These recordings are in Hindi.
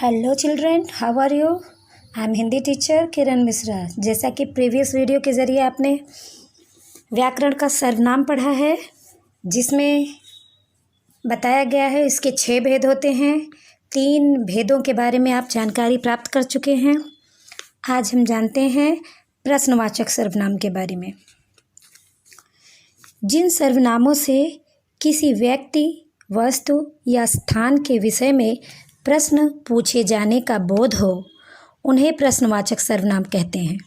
Hello children, how are you? I am Hindi teacher Kiran Mishra. जैसा कि प्रीवियस वीडियो के ज़रिए आपने व्याकरण का सर्वनाम पढ़ा है, जिसमें बताया गया है इसके 6 भेद होते हैं। 3 भेदों के बारे में आप जानकारी प्राप्त कर चुके हैं। आज हम जानते हैं प्रश्नवाचक सर्वनाम के बारे में। जिन सर्वनामों से किसी व्यक्ति, वस्तु या स्थान के विषय में प्रश्न पूछे जाने का बोध हो, उन्हें प्रश्नवाचक सर्वनाम कहते हैं।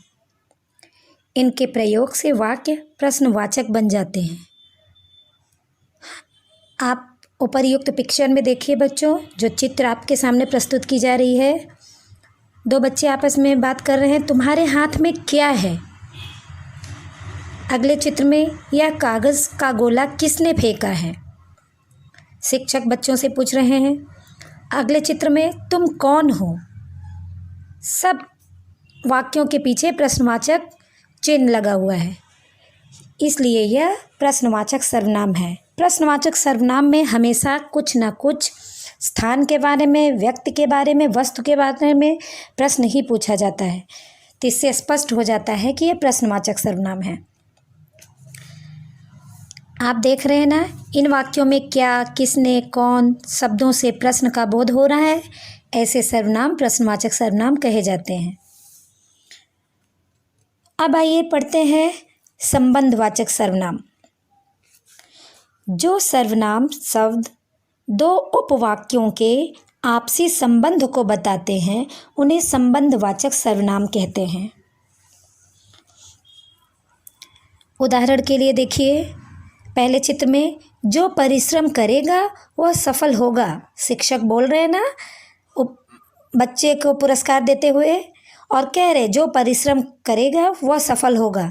इनके प्रयोग से वाक्य प्रश्नवाचक बन जाते हैं। आप उपर्युक्त पिक्चर में देखिए बच्चों, जो चित्र आपके सामने प्रस्तुत की जा रही है। 2 बच्चे आपस में बात कर रहे हैं, तुम्हारे हाथ में क्या है? अगले चित्र में यह कागज़ का गोला किसने फेंका है? शिक्षक बच्चों से पूछ रहे हैं। अगले चित्र में तुम कौन हो? सब वाक्यों के पीछे प्रश्नवाचक चिन्ह लगा हुआ है, इसलिए यह प्रश्नवाचक सर्वनाम है। प्रश्नवाचक सर्वनाम में हमेशा कुछ न कुछ स्थान के बारे में, व्यक्ति के बारे में, वस्तु के बारे में प्रश्न ही पूछा जाता है। तो इससे स्पष्ट हो जाता है कि यह प्रश्नवाचक सर्वनाम है। आप देख रहे हैं ना, इन वाक्यों में क्या, किसने, कौन शब्दों से प्रश्न का बोध हो रहा है। ऐसे सर्वनाम प्रश्नवाचक सर्वनाम कहे जाते हैं। अब आइए पढ़ते हैं संबंधवाचक सर्वनाम। जो सर्वनाम शब्द 2 उपवाक्यों के आपसी संबंध को बताते हैं, उन्हें संबंधवाचक सर्वनाम कहते हैं। उदाहरण के लिए देखिए, पहले चित्र में जो परिश्रम करेगा वह सफल होगा। शिक्षक बोल रहे हैं ना, बच्चे को पुरस्कार देते हुए, और कह रहे जो परिश्रम करेगा वह सफल होगा।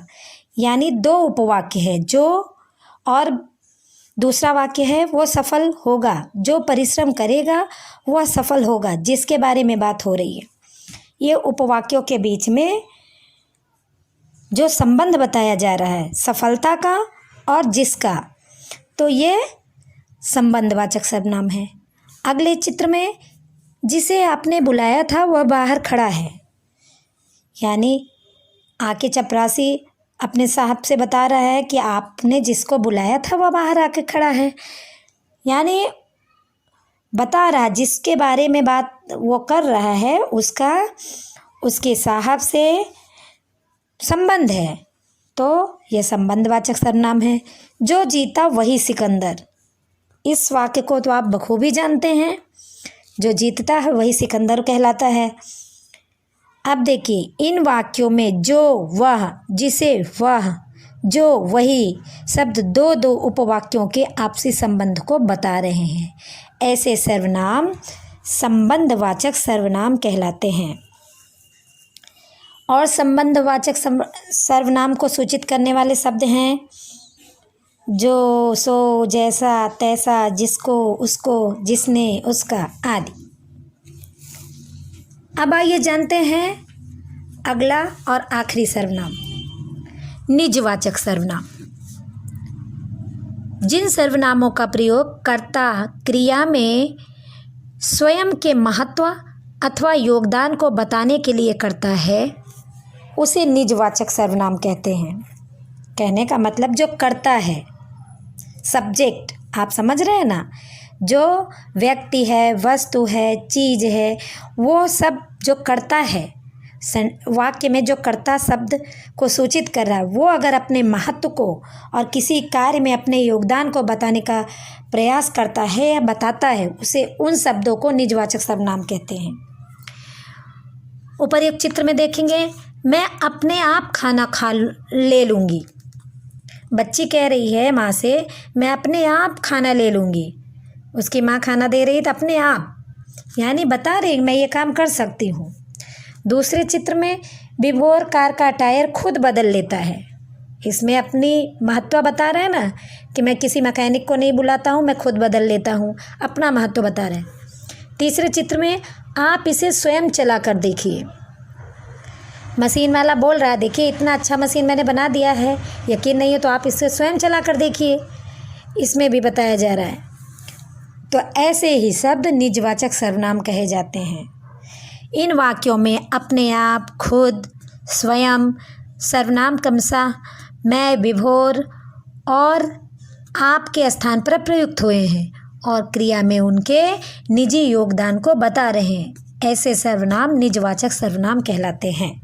यानी 2 उपवाक्य है, जो और दूसरा वाक्य है वो सफल होगा। जो परिश्रम करेगा वह सफल होगा, जिसके बारे में बात हो रही है। ये उपवाक्यों के बीच में जो संबंध बताया जा रहा है, सफलता का और जिसका, तो ये संबंधवाचक सर्वनाम है। अगले चित्र में जिसे आपने बुलाया था वह बाहर खड़ा है, यानी आके चपरासी अपने साहब से बता रहा है कि आपने जिसको बुलाया था वह बाहर आके खड़ा है। यानी बता रहा, जिसके बारे में बात वो कर रहा है उसका उसके साहब से संबंध है, तो यह संबंधवाचक सर्वनाम है। जो जीता वही सिकंदर, इस वाक्य को तो आप बखूबी जानते हैं। जो जीतता है वही सिकंदर कहलाता है। अब देखिए, इन वाक्यों में जो, वह, जिसे, वह, जो, वही शब्द 2 उपवाक्यों के आपसी संबंध को बता रहे हैं। ऐसे सर्वनाम संबंधवाचक सर्वनाम कहलाते हैं। और संबंधवाचक सर्वनाम को सूचित करने वाले शब्द हैं जो, सो, जैसा, तैसा, जिसको, उसको, जिसने, उसका आदि। अब आइए जानते हैं अगला और आखिरी सर्वनाम, निजवाचक सर्वनाम। जिन सर्वनामों का प्रयोग कर्ता क्रिया में स्वयं के महत्व अथवा योगदान को बताने के लिए करता है, उसे निजवाचक सर्वनाम कहते हैं। कहने का मतलब जो करता है, सब्जेक्ट, आप समझ रहे हैं ना, जो व्यक्ति है, वस्तु है, चीज़ है, वो सब जो करता है, वाक्य में जो कर्ता शब्द को सूचित कर रहा है, वो अगर अपने महत्व को और किसी कार्य में अपने योगदान को बताने का प्रयास करता है या बताता है, उसे, उन शब्दों को निजवाचक सर्वनाम कहते हैं। ऊपर एक चित्र में देखेंगे, मैं अपने आप खाना खा ले लूँगी। बच्ची कह रही है माँ से, मैं अपने आप खाना ले लूँगी। उसकी माँ खाना दे रही है तो अपने आप, यानी बता रही मैं ये काम कर सकती हूँ। दूसरे चित्र में विभोर कार का टायर खुद बदल लेता है। इसमें अपनी महत्व बता रहे हैं ना, कि मैं किसी मैकेनिक को नहीं बुलाता हूँ, मैं खुद बदल लेता हूँ, अपना महत्व बता रहे हैं। तीसरे चित्र में आप इसे स्वयं चला कर देखिए। मशीन वाला बोल रहा है, देखिए इतना अच्छा मशीन मैंने बना दिया है, यकीन नहीं है तो आप इसे स्वयं चला कर देखिए। इसमें भी बताया जा रहा है। तो ऐसे ही शब्द निजवाचक सर्वनाम कहे जाते हैं। इन वाक्यों में अपने आप, खुद, स्वयं, सर्वनाम क्रमशः मैं, विभोर और आपके स्थान पर प्रयुक्त हुए हैं और क्रिया में उनके निजी योगदान को बता रहे हैं। ऐसे सर्वनाम निजवाचक सर्वनाम कहलाते हैं।